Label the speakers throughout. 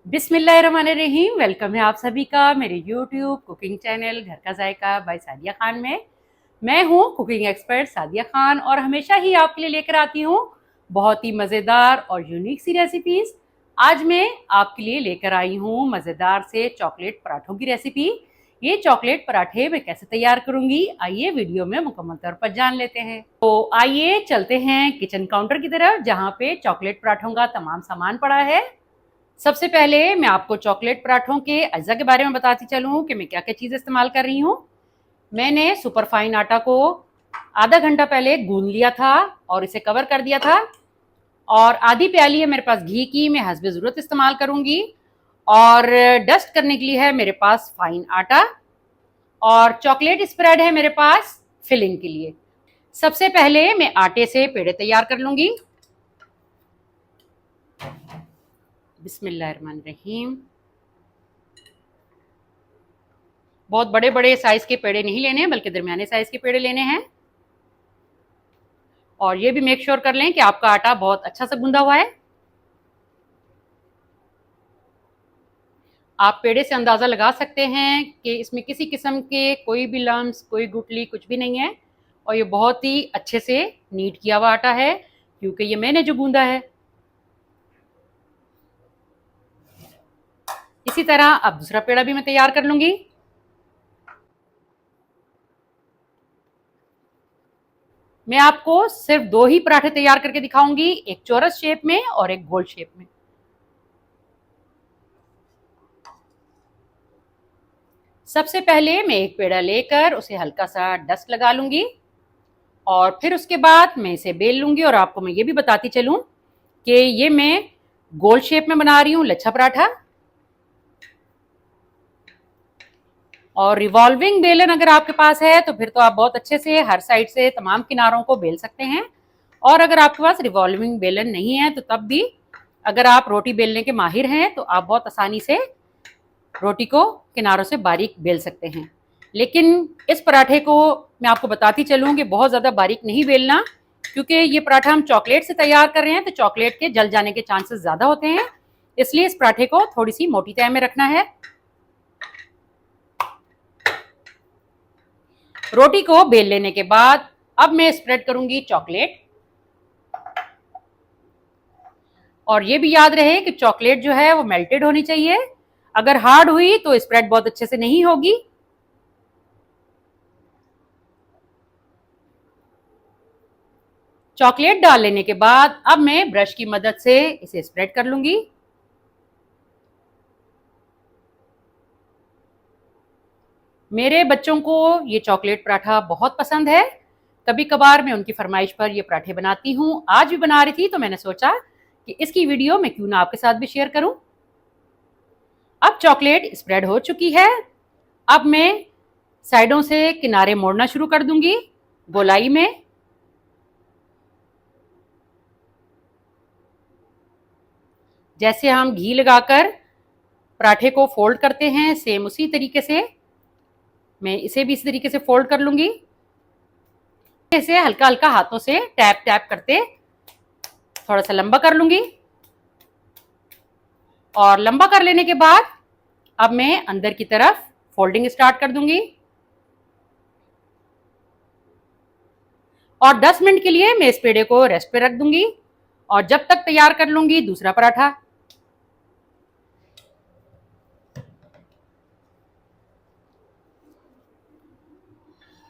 Speaker 1: बिस्मिल्लाहिर्रहमानिर्रहीम। वेलकम है आप सभी का मेरे यूट्यूब कुकिंग चैनल घर का जायका बाय सादिया खान में। मैं हूँ कुकिंग एक्सपर्ट सादिया खान और हमेशा ही आपके लिए लेकर आती हूँ बहुत ही मज़ेदार और यूनिक सी रेसिपीज़। आज मैं आपके लिए लेकर आई हूँ मज़ेदार से चॉकलेट पराठों की रेसिपी। ये चॉकलेट पराठे मैं कैसे तैयार करूँगी, आइए वीडियो में मुकम्मल तौर पर जान लेते हैं। तो आइए चलते हैं किचन काउंटर की तरफ, जहाँ पे चॉकलेट पराठों का तमाम सामान पड़ा है। सबसे पहले मैं आपको चॉकलेट पराठों के अज्जा के बारे में बताती चलूँ कि मैं क्या क्या चीज़ इस्तेमाल कर रही हूँ। मैंने सुपर फाइन आटा को आधा घंटा पहले गूंद लिया था और इसे कवर कर दिया था। और आधी प्याली है मेरे पास घी की, मैं हस्बे ज़रूरत इस्तेमाल करूँगी। और डस्ट करने के लिए है मेरे पास फाइन आटा। और चॉकलेट स्प्रेड है मेरे पास फिलिंग के लिए। सबसे पहले मैं आटे से पेड़े तैयार कर लूँगी। बिस्मिल्लाहिर्रहमानिर्रहीम। बहुत बड़े बड़े साइज के पेड़े नहीं लेने हैं, बल्कि दरमियाने साइज के पेड़े लेने हैं। और ये भी मेक श्योर कर लें कि आपका आटा बहुत अच्छा सा गूंदा हुआ है। आप पेड़े से अंदाज़ा लगा सकते हैं कि इसमें किसी किस्म के कोई भी लम्स, कोई गुठली कुछ भी नहीं है। और ये बहुत ही अच्छे से नीट किया हुआ आटा है, क्योंकि ये मैंने जो गूंदा है। इसी तरह अब दूसरा पेड़ा भी मैं तैयार कर लूँगी। मैं आपको सिर्फ 2 ही पराठे तैयार करके दिखाऊंगी, एक चौरस शेप में और एक गोल शेप में। सबसे पहले मैं एक पेड़ा लेकर उसे हल्का सा डस्ट लगा लूंगी और फिर उसके बाद मैं इसे बेल लूंगी। और आपको मैं ये भी बताती चलूं कि ये मैं गोल शेप में बना रही हूँ लच्छा पराठा। और रिवॉल्विंग बेलन अगर आपके पास है तो फिर तो आप बहुत अच्छे से हर साइड से तमाम किनारों को बेल सकते हैं। और अगर आपके पास रिवॉल्विंग बेलन नहीं है तो तब भी अगर आप रोटी बेलने के माहिर हैं तो आप बहुत आसानी से रोटी को किनारों से बारीक बेल सकते हैं। लेकिन इस पराठे को मैं आपको बताती चलूँ कि बहुत ज़्यादा बारीक नहीं बेलना, क्योंकि ये पराठा हम चॉकलेट से तैयार कर रहे हैं तो चॉकलेट के जल जाने के चांसेस ज़्यादा होते हैं। इसलिए इस पराठे को थोड़ी सी मोटी तह में रखना है। रोटी को बेल लेने के बाद अब मैं स्प्रेड करूंगी चॉकलेट। और ये भी याद रहे कि चॉकलेट जो है वो मेल्टेड होनी चाहिए। अगर हार्ड हुई तो स्प्रेड बहुत अच्छे से नहीं होगी। चॉकलेट डाल लेने के बाद अब मैं ब्रश की मदद से इसे स्प्रेड कर लूंगी। मेरे बच्चों को ये चॉकलेट पराठा बहुत पसंद है। कभी कभार मैं उनकी फरमाइश पर ये पराठे बनाती हूँ। आज भी बना रही थी तो मैंने सोचा कि इसकी वीडियो मैं क्यों ना आपके साथ भी शेयर करूं। अब चॉकलेट स्प्रेड हो चुकी है। अब मैं साइडों से किनारे मोड़ना शुरू कर दूंगी गोलाई में। जैसे हम घी लगाकर पराठे को फोल्ड करते हैं, सेम उसी तरीके से मैं इसे भी इसी तरीके से फोल्ड कर लूंगी। इसे हल्का हल्का हाथों से टैप टैप करते थोड़ा सा लंबा कर लूंगी। और लंबा कर लेने के बाद अब मैं अंदर की तरफ फोल्डिंग स्टार्ट कर दूंगी। और 10 मिनट के लिए मैं इस पेड़े को रेस्ट पे रख दूंगी और जब तक तैयार कर लूंगी दूसरा पराठा।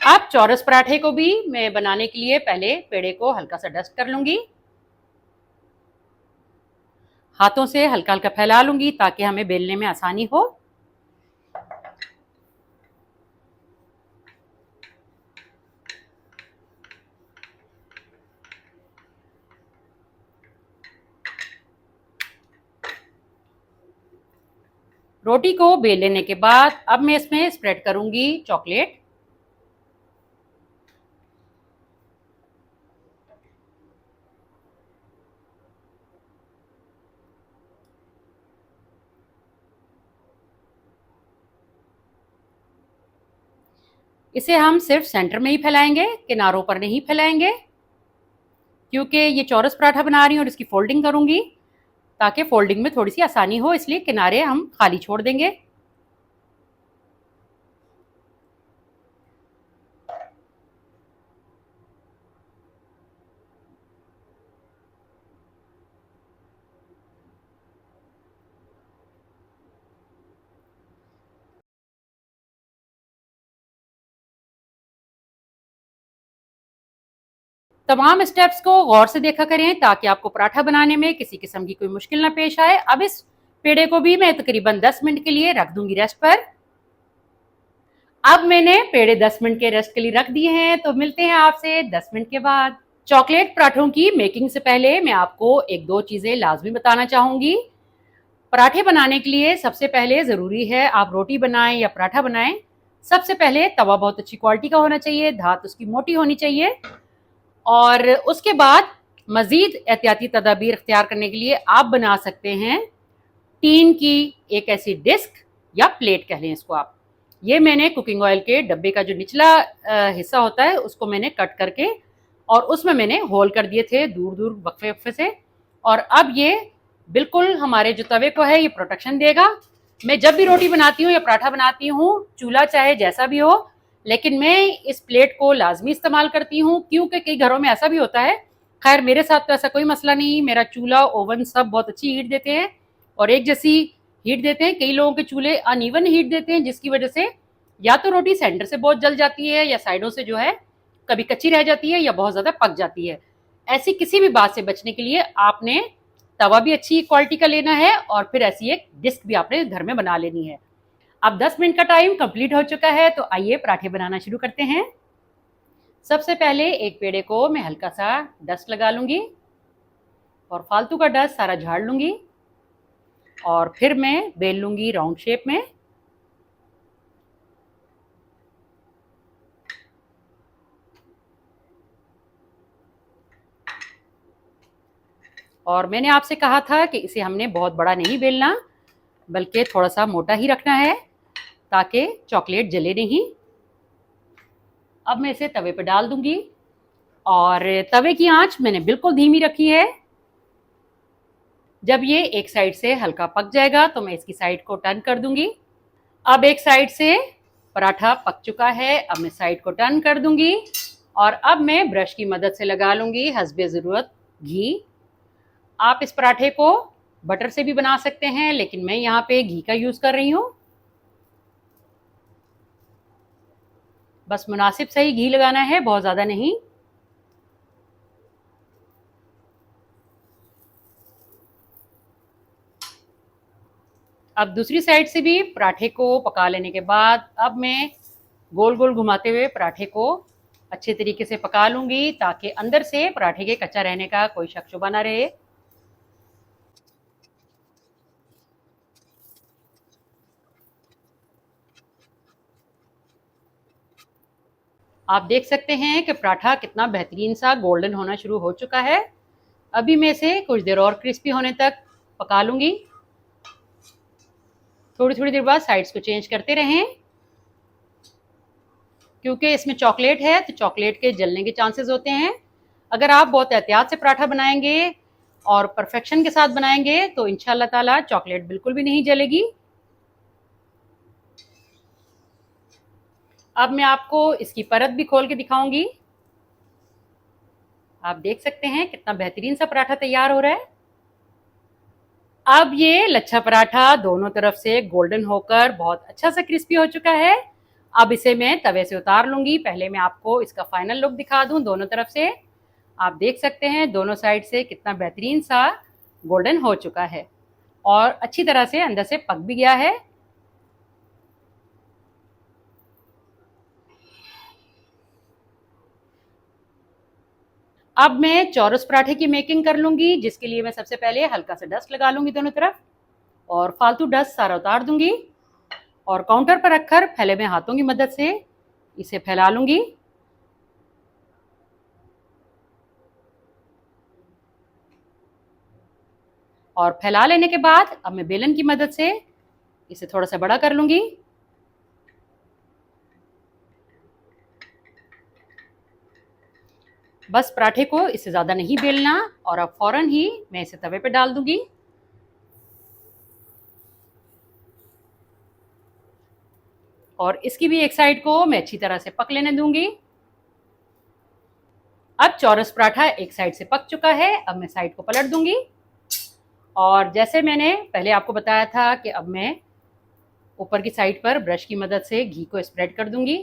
Speaker 1: अब चौरस पराठे को भी मैं बनाने के लिए पहले पेड़े को हल्का सा डस्ट कर लूंगी। हाथों से हल्का हल्का फैला लूंगी ताकि हमें बेलने में आसानी हो। रोटी को बेल लेने के बाद अब मैं इसमें स्प्रेड करूंगी चॉकलेट। इसे हम सिर्फ सेंटर में ही फैलाएंगे, किनारों पर नहीं फैलाएंगे, क्योंकि ये चौरस पराठा बना रही हूँ और इसकी फोल्डिंग करूंगी ताकि फोल्डिंग में थोड़ी सी आसानी हो, इसलिए किनारे हम खाली छोड़ देंगे। तमाम स्टेप्स को गौर से देखा करें ताकि आपको पराठा बनाने में किसी किस्म की कोई मुश्किल ना पेश आए। अब इस पेड़े को भी मैं तकरीबन 10 मिनट के लिए रख दूंगी रेस्ट पर। अब मैंने पेड़े 10 मिनट के रेस्ट के लिए रख दिए हैं, तो मिलते हैं आपसे 10 मिनट के बाद। चॉकलेट पराठों की मेकिंग से पहले मैं आपको एक दो चीजें लाजमी बताना चाहूंगी। पराठे बनाने के लिए सबसे पहले जरूरी है, आप रोटी बनाएं या पराठा बनाएं, सबसे पहले तवा बहुत अच्छी क्वालिटी का होना चाहिए, धात उसकी मोटी होनी चाहिए। और उसके बाद मजीद एहतियाती तदाबीर इख्तियार करने के लिए आप बना सकते हैं टीन की एक ऐसी डिस्क या प्लेट कह लें इसको आप। ये मैंने कुकिंग ऑयल के डब्बे का जो निचला हिस्सा होता है उसको मैंने कट करके और उसमें मैंने होल कर दिए थे दूर दूर वक्फे वक्फे से। और अब ये बिल्कुल हमारे जो तवे को है ये प्रोटेक्शन देगा। मैं जब भी रोटी बनाती हूँ या पराठा बनाती हूँ, चूल्हा चाहे जैसा भी हो, लेकिन मैं इस प्लेट को लाजमी इस्तेमाल करती हूँ, क्योंकि कई घरों में ऐसा भी होता है। खैर मेरे साथ तो ऐसा कोई मसला नहीं, मेरा चूल्हा ओवन सब बहुत अच्छी हीट देते हैं और एक जैसी हीट देते हैं। कई लोगों के चूल्हे अनइवन हीट देते हैं, जिसकी वजह से या तो रोटी सेंटर से बहुत जल जाती है या साइडों से जो है कभी कच्ची रह जाती है या बहुत ज्यादा पक जाती है। ऐसी किसी भी बात से बचने के लिए आपने तवा भी अच्छी क्वालिटी का लेना है और फिर ऐसी एक डिस्क भी आपने घर में बना लेनी है। अब 10 मिनट का टाइम कंप्लीट हो चुका है, तो आइए पराठे बनाना शुरू करते हैं। सबसे पहले एक पेड़े को मैं हल्का सा डस्ट लगा लूंगी और फालतू का डस्ट सारा झाड़ लूंगी और फिर मैं बेल लूंगी राउंड शेप में। और मैंने आपसे कहा था कि इसे हमने बहुत बड़ा नहीं बेलना, बल्कि थोड़ा सा मोटा ही रखना है ताकि चॉकलेट जले नहीं। अब मैं इसे तवे पर डाल दूंगी और तवे की आंच मैंने बिल्कुल धीमी रखी है। जब ये एक साइड से हल्का पक जाएगा तो मैं इसकी साइड को टर्न कर दूंगी। अब एक साइड से पराठा पक चुका है, अब मैं साइड को टर्न कर दूंगी और अब मैं ब्रश की मदद से लगा लूंगी हस्बे ज़रूरत घी। आप इस पराठे को बटर से भी बना सकते हैं, लेकिन मैं यहाँ पे घी का यूज़ कर रही हूँ। बस मुनासिब सही घी लगाना है, बहुत ज़्यादा नहीं। अब दूसरी साइड से भी पराठे को पका लेने के बाद अब मैं गोल गोल घुमाते हुए पराठे को अच्छे तरीके से पका लूंगी ताकि अंदर से पराठे के कच्चा रहने का कोई शक शुबा ना रहे। आप देख सकते हैं कि पराठा कितना बेहतरीन सा गोल्डन होना शुरू हो चुका है। अभी मैं इसे कुछ देर और क्रिस्पी होने तक पका लूंगी। थोड़ी थोड़ी देर बाद साइड्स को चेंज करते रहें, क्योंकि इसमें चॉकलेट है तो चॉकलेट के जलने के चांसेस होते हैं। अगर आप बहुत एहतियात से पराठा बनाएंगे और परफेक्शन के साथ बनाएंगे तो इंशाल्लाह ताला चॉकलेट बिल्कुल भी नहीं जलेगी। अब मैं आपको इसकी परत भी खोल के दिखाऊंगी। आप देख सकते हैं कितना बेहतरीन सा पराठा तैयार हो रहा है। अब ये लच्छा पराठा दोनों तरफ से गोल्डन होकर बहुत अच्छा सा क्रिस्पी हो चुका है। अब इसे मैं तवे से उतार लूंगी। पहले मैं आपको इसका फाइनल लुक दिखा दूं दोनों तरफ से। आप देख सकते हैं दोनों साइड से कितना बेहतरीन सा गोल्डन हो चुका है और अच्छी तरह से अंदर से पक भी गया है। अब मैं चौरस पराठे की मेकिंग कर लूंगी, जिसके लिए मैं सबसे पहले हल्का सा डस्ट लगा लूंगी दोनों तरफ और फालतू डस्ट सारा उतार दूंगी और काउंटर पर रखकर फैले में हाथों की मदद से इसे फैला लूंगी। और फैला लेने के बाद अब मैं बेलन की मदद से इसे थोड़ा सा बड़ा कर लूंगी। बस पराठे को इससे ज़्यादा नहीं बेलना और अब फौरन ही मैं इसे तवे पे डाल दूंगी। और इसकी भी एक साइड को मैं अच्छी तरह से पक लेने दूंगी। अब चौरस पराठा एक साइड से पक चुका है, अब मैं साइड को पलट दूंगी। और जैसे मैंने पहले आपको बताया था कि अब मैं ऊपर की साइड पर ब्रश की मदद से घी को स्प्रेड कर दूंगी।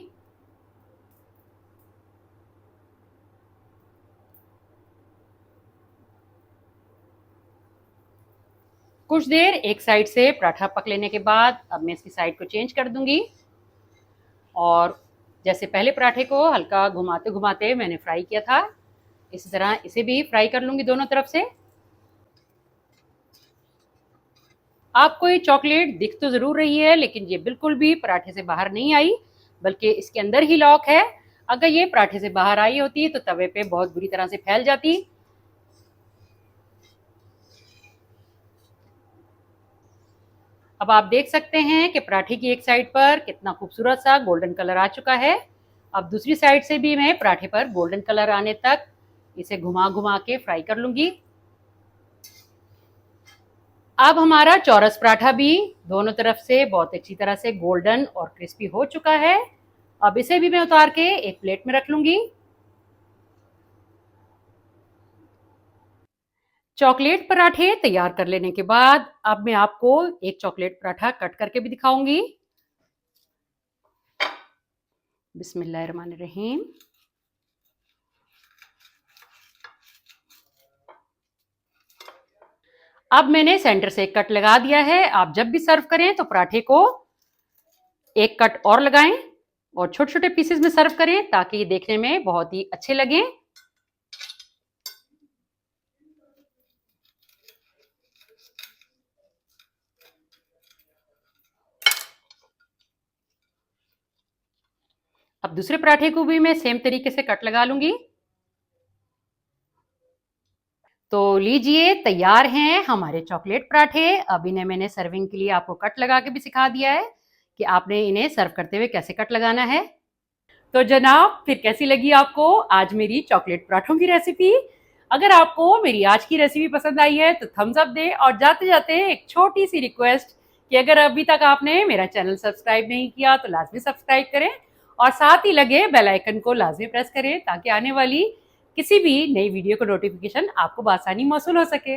Speaker 1: कुछ देर एक साइड से पराठा पक लेने के बाद अब मैं इसकी साइड को चेंज कर दूंगी और जैसे पहले पराठे को हल्का घुमाते घुमाते मैंने फ्राई किया था, इसी तरह इसे भी फ्राई कर लूंगी दोनों तरफ से। आपको ये चॉकलेट दिख तो जरूर रही है, लेकिन ये बिल्कुल भी पराठे से बाहर नहीं आई, बल्कि इसके अंदर ही लॉक है। अगर ये पराठे से बाहर आई होती तो तवे पे बहुत बुरी तरह से फैल जाती। अब आप देख सकते हैं कि पराठे की एक साइड पर कितना खूबसूरत सा गोल्डन कलर आ चुका है। अब दूसरी साइड से भी मैं पराठे पर गोल्डन कलर आने तक इसे घुमा घुमा के फ्राई कर लूंगी। अब हमारा चौरस पराठा भी दोनों तरफ से बहुत अच्छी तरह से गोल्डन और क्रिस्पी हो चुका है। अब इसे भी मैं उतार के एक प्लेट में रख लूंगी। चॉकलेट पराठे तैयार कर लेने के बाद अब मैं आपको एक चॉकलेट पराठा कट करके भी दिखाऊंगी। बिस्मिल्लाहिर्रहमानिर्रहीम। अब मैंने सेंटर से एक कट लगा दिया है। आप जब भी सर्व करें तो पराठे को एक कट और लगाएं और छोटे छोटे पीसेस में सर्व करें ताकि ये देखने में बहुत ही अच्छे लगें। अब दूसरे पराठे को भी मैं सेम तरीके से कट लगा लूंगी। तो लीजिए, तैयार हैं हमारे चॉकलेट पराठे। अब इन्हें मैंने सर्विंग के लिए आपको कट लगा के भी सिखा दिया है कि आपने इन्हें सर्व करते हुए कैसे कट लगाना है। तो जनाब, फिर कैसी लगी आपको आज मेरी चॉकलेट पराठों की रेसिपी? अगर आपको मेरी आज की रेसिपी पसंद आई है तो थम्स अप दें, और जाते जाते एक छोटी सी रिक्वेस्ट कि अगर अभी तक आपने मेरा चैनल सब्सक्राइब नहीं किया तो लाजमी सब्सक्राइब करें और साथ ही लगे बेल आइकन को लाजमी प्रेस करें ताकि आने वाली किसी भी नई वीडियो को नोटिफिकेशन आपको बआसानी मौसूल हो सके।